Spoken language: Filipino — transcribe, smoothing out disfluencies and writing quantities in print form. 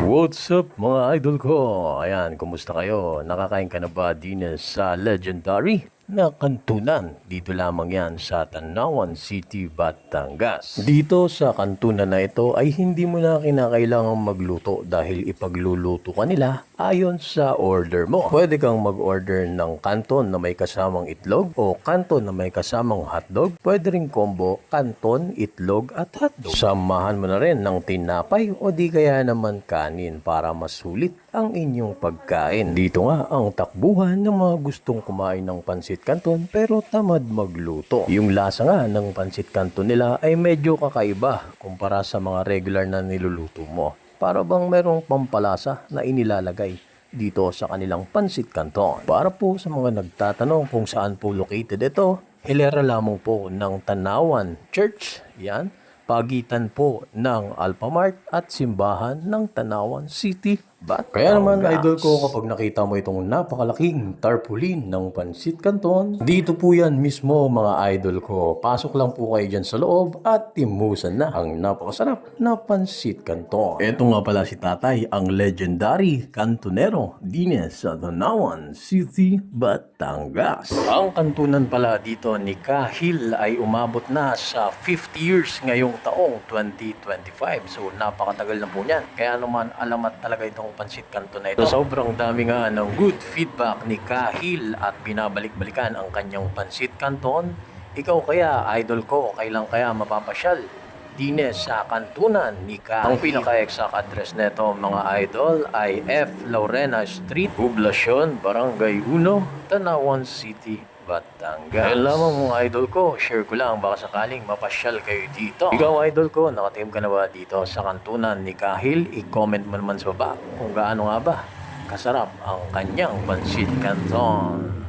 What's up mga idol ko? Ayan, kumusta kayo? Nakakain ka na ba din sa legendary na kantunan? Dito lamang yan sa Tanawan City, Batangas. Dito sa kantunan na ito ay hindi mo na kinakailangang magluto dahil ipagluluto ka nila ayon sa order mo. Pwede kang mag-order ng kanton na may kasamang itlog o kanton na may kasamang hotdog. Pwede rin combo kanton, itlog at hotdog. Samahan mo na rin ng tinapay o di kaya naman kanin para masulit ang inyong pagkain. Dito nga ang takbuhan ng mga gustong kumain ng pansit canton pero tamad magluto. Yung lasa nga ng pansit canton nila ay medyo kakaiba kumpara sa mga regular na niluluto mo. Para bang merong pampalasa na inilalagay dito sa kanilang pansit canton. Para po sa mga nagtatanong kung saan po located ito, hilera lamang po ng Tanawan Church. Yan, pagitan po ng Alphamart at simbahan ng Tanawan City, Batangas. Kaya naman idol ko, kapag nakita mo itong napakalaking tarpaulin ng pansit canton, dito po yan mismo mga idol ko. Pasok lang po kayo dyan sa loob at timusan na ang napakasarap na pansit canton. Ito nga pala si tatay, ang legendary kantonero dines sa Tanawan City, Batangas. Ang kantunan pala dito ni Kahil ay umabot na sa 50 years ngayong taong 2025. So napakatagal na po niyan. Kaya naman alamat talaga itong pansit canton na ito. So, sobrang dami nga ng good feedback ni Kahil at binabalik-balikan ang kanyang pansit canton. Ikaw kaya, idol ko, kailan kaya mapapasyal dines sa kantunan ni Kahil? Ang pinaka-exact address nito mga idol ay F. Laurena Street, Poblacion, Barangay 1, Tanawan City, Batangas. Kaya lamang mga idol ko, share ko lang baka sakaling mapasyal kayo dito. Ikaw idol ko, nakatim ka na ba dito sa kantunan ni Kahil? I-comment mo naman sa baba kung gaano nga ba kasarap ang kanyang pansit canton.